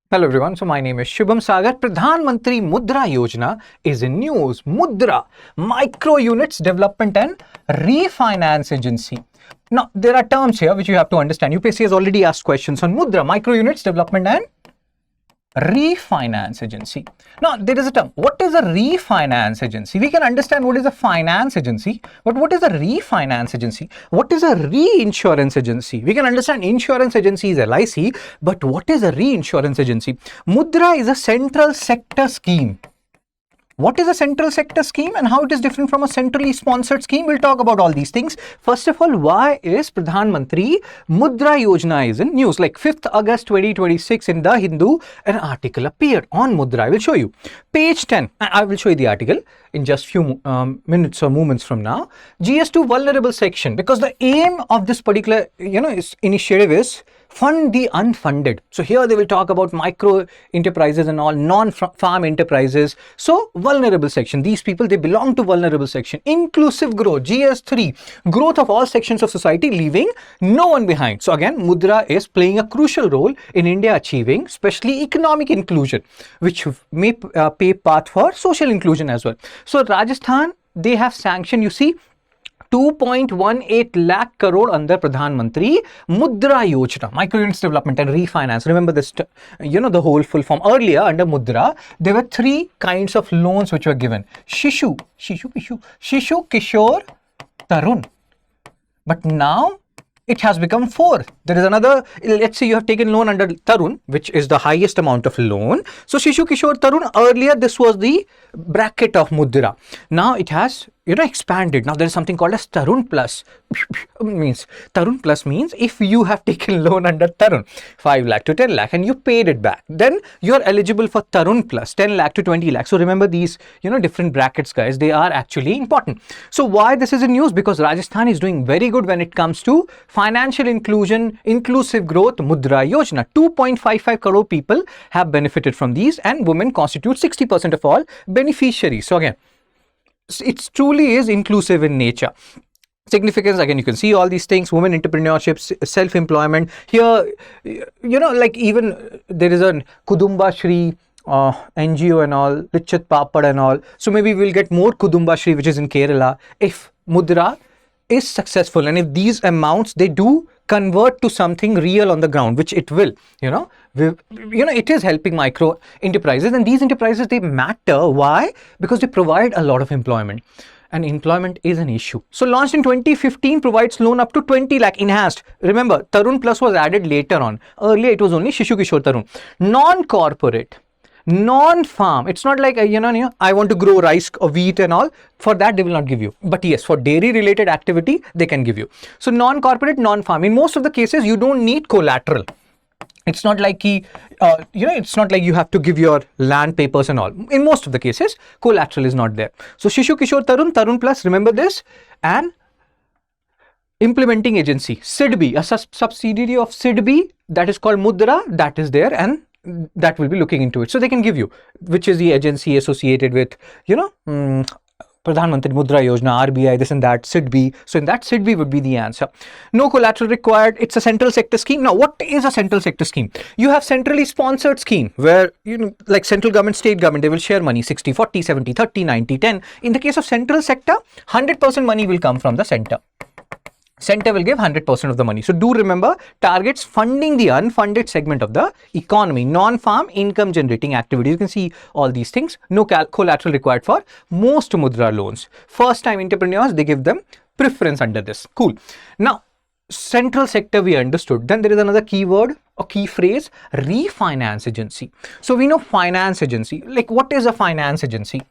Hello everyone, so my name is Shubham Sagar. Pradhan Mantri Mudra Yojana is in news. Mudra, micro units development and refinance agency. Now, there are terms here which you have to understand. UPSC has already asked questions on Mudra, micro units development and refinance agency. Now, there is a term. What is a refinance agency? We can understand what is a finance agency, but what is a refinance agency? What is a reinsurance agency? We can understand insurance agency is LIC, but what is a reinsurance agency? Mudra is a central sector scheme. What is a central sector scheme and how it is different from a centrally sponsored scheme? We'll talk about all these things. First of all, why is Pradhan Mantri Mudra Yojana is in news? Like 5th August 2026 in The Hindu, an article appeared on Mudra. I will show you. Page 10. I will show you the article in just few minutes or moments from now. GS2 vulnerable section, because the aim of this particular initiative is fund the unfunded. So here they will talk about micro enterprises and all non-farm enterprises. So vulnerable section, these people, they belong to vulnerable section. Inclusive growth, GS3, growth of all sections of society, leaving no one behind. So again, Mudra is playing a crucial role in India achieving especially economic inclusion, which may pave path for social inclusion as well. So Rajasthan, they have sanctioned, you see, 2.18 lakh crore under Pradhan Mantri Mudra Yojana, micro units development and refinance. Remember this, the whole full form. Earlier under Mudra, there were three kinds of loans which were given: Shishu, Kishor, Tarun. But now it has become four. There is another, let's say you have taken loan under Tarun, which is the highest amount of loan. So Shishu, Kishor, Tarun, earlier this was the bracket of Mudra. Now it has expanded. Now there is something called as Tarun Plus. Tarun Plus means if you have taken loan under Tarun, 5 lakh to 10 lakh and you paid it back, then you are eligible for Tarun Plus, 10 lakh to 20 lakh. So remember these, different brackets, guys, they are actually important. So why this is in news? Because Rajasthan is doing very good when it comes to financial inclusion, inclusive growth, Mudra Yojana. 2.55 crore people have benefited from these, and women constitute 60% of all beneficiaries. So again, it truly is inclusive in nature. Significance, again, you can see all these things: women entrepreneurship, self-employment. Here, like even there is a Kudumba Shri NGO and all, Lichat Papad and all. So maybe we'll get more Kudumba Shri, which is in Kerala, if Mudra is successful and if these amounts, they do convert to something real on the ground, which it will, it is helping micro enterprises, and these enterprises, they matter. Why? Because they provide a lot of employment, and employment is an issue. So launched in 2015, provides loan up to 20 lakh enhanced. Remember, Tarun Plus was added later on. Earlier it was only Shishu, Kishor, Tarun. Non-corporate, non-farm. It's not like, I want to grow rice or wheat and all. For that, they will not give you. But yes, for dairy related activity, they can give you. So non-corporate, non-farm. In most of the cases, you don't need collateral. It's not like, it's not like you have to give your land papers and all. In most of the cases, collateral is not there. So Shishu, Kishor, Tarun, Tarun Plus, remember this. And implementing agency, SIDBI, a subsidiary of SIDBI, that is called Mudra, that is there, and that will be looking into it. So they can give you, which is the agency associated with, Pradhan Mantri Mudra Yojana, RBI, this and that, SIDBI. So in that, SIDBI would be the answer. No collateral required. It's a central sector scheme. Now, what is a central sector scheme? You have centrally sponsored scheme where, like central government, state government, they will share money 60, 40, 70, 30, 90, 10. In the case of central sector, 100% money will come from the center. Center will give 100% of the money. So do remember, targets funding the unfunded segment of the economy, non-farm income generating activities. You can see all these things. No collateral required for most Mudra loans. First time entrepreneurs, they give them preference under this. Cool. Now, central sector we understood. Then there is another keyword or key phrase, refinance agency. So we know finance agency. Like, what is a finance agency?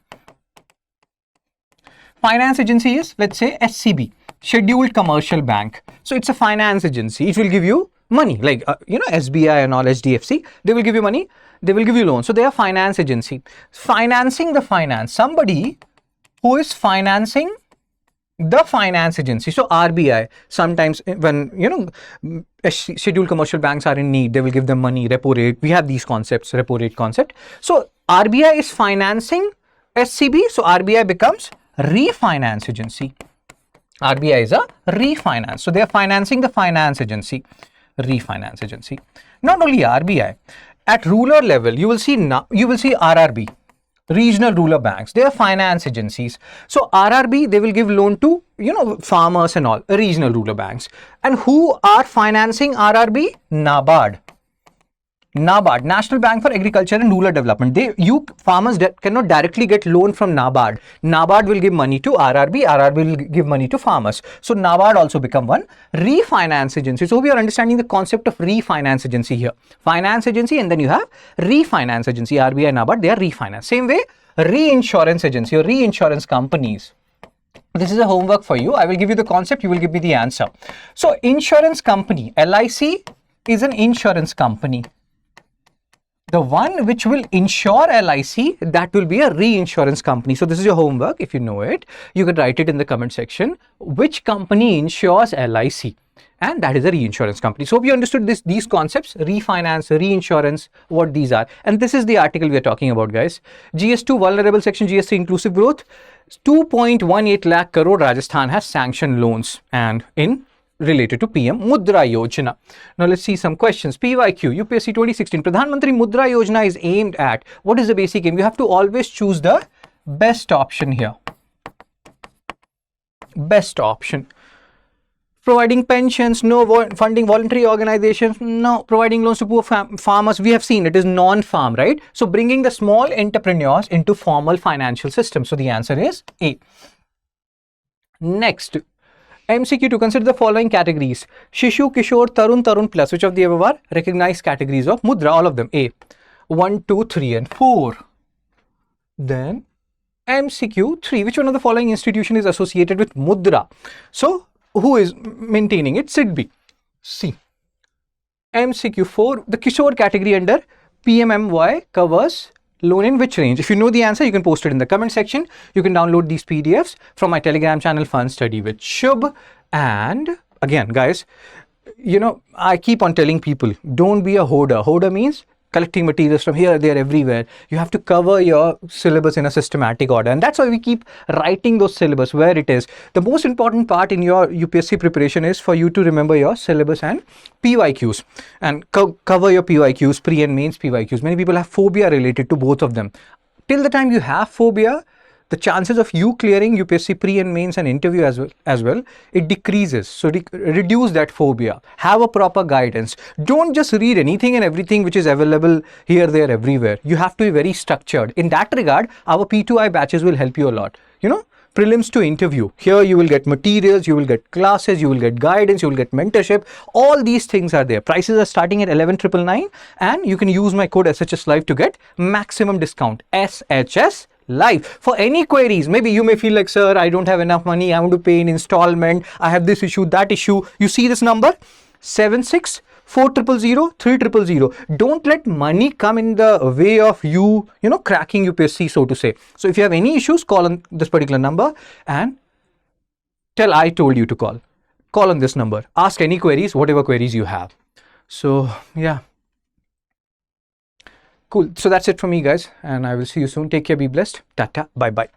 Finance agency is, let's say, SCB, Scheduled Commercial Bank. So it's a finance agency. It will give you money, like, SBI and all, HDFC. They will give you money. They will give you loans. So they are finance agency. Financing the finance. Somebody who is financing the finance agency. So RBI, sometimes when, scheduled commercial banks are in need, they will give them money, repo rate. We have these concepts, repo rate concept. So RBI is financing SCB. So RBI becomes refinance agency. RBI is a refinance. So they are financing the finance agency, refinance agency. Not only RBI, at rural level, you will see RRB, regional rural banks. They are finance agencies. So RRB, they will give loan to, farmers and all, regional rural banks. And who are financing RRB? NABARD. NABARD, National Bank for Agriculture and Rural Development. Farmers cannot directly get loan from NABARD. NABARD will give money to RRB, RRB will give money to farmers. So NABARD also become one refinance agency. So we are understanding the concept of refinance agency here. Finance agency, and then you have refinance agency. RBI and NABARD, they are refinance. Same way, reinsurance agency or reinsurance companies. This is a homework for you. I will give you the concept, you will give me the answer. So insurance company, LIC is an insurance company. The one which will insure LIC, that will be a reinsurance company. So this is your homework. If you know it, you can write it in the comment section. Which company insures LIC? And that is a reinsurance company. So we understood these concepts, refinance, reinsurance, what these are. And this is the article we are talking about, guys. GS2 vulnerable section, GS3 inclusive growth. 2.18 lakh crore Rajasthan has sanctioned loans and related to PM Mudra Yojana. Now let's see some questions. PYQ, UPSC 2016. Pradhan Mantri Mudra Yojana is aimed at. What is the basic aim? You have to always choose the best option here. Best option. Providing pensions, no. Funding voluntary organizations, no. Providing loans to poor farmers, we have seen it is non-farm, right? So bringing the small entrepreneurs into formal financial system. So the answer is A. Next. MCQ to consider the following categories. Shishu, Kishor, Tarun plus. Which of the above are recognized categories of Mudra? All of them. A. 1, 2, 3 and 4. Then MCQ 3. Which one of the following institution is associated with Mudra? So who is maintaining it? SIDBI. C. MCQ 4. The Kishor category under PMMY covers loan in which range? If you know the answer, you can post it in the comment section. You can download these PDFs from my Telegram channel, Fun Study with Shub. And again, guys, I keep on telling people, don't be a hoarder. Hoarder means collecting materials from here, there, everywhere. You have to cover your syllabus in a systematic order. And that's why we keep writing those syllabus where it is. The most important part in your UPSC preparation is for you to remember your syllabus and PYQs. And cover your PYQs, pre and mains PYQs. Many people have phobia related to both of them. Till the time you have phobia, the chances of you clearing UPSC pre and mains and interview as well, it decreases. So reduce that phobia. Have a proper guidance. Don't just read anything and everything which is available here, there, everywhere. You have to be very structured. In that regard, our P2I batches will help you a lot. Prelims to interview. Here you will get materials, you will get classes, you will get guidance, you will get mentorship. All these things are there. Prices are starting at 11,999 and you can use my code SHS Live to get maximum discount. SHS Live. For any queries, maybe you may feel like, sir, I don't have enough money, I want to pay in installment, I have this issue, that issue. You see this number 76400300. Don't let money come in the way of you cracking UPSC, so to say. So if you have any issues, call on this particular number and tell I told you to call on this number. Ask any queries, whatever queries you have. So yeah, cool. So that's it from me, guys, and I will see you soon. Take care, be blessed. Tata, bye bye.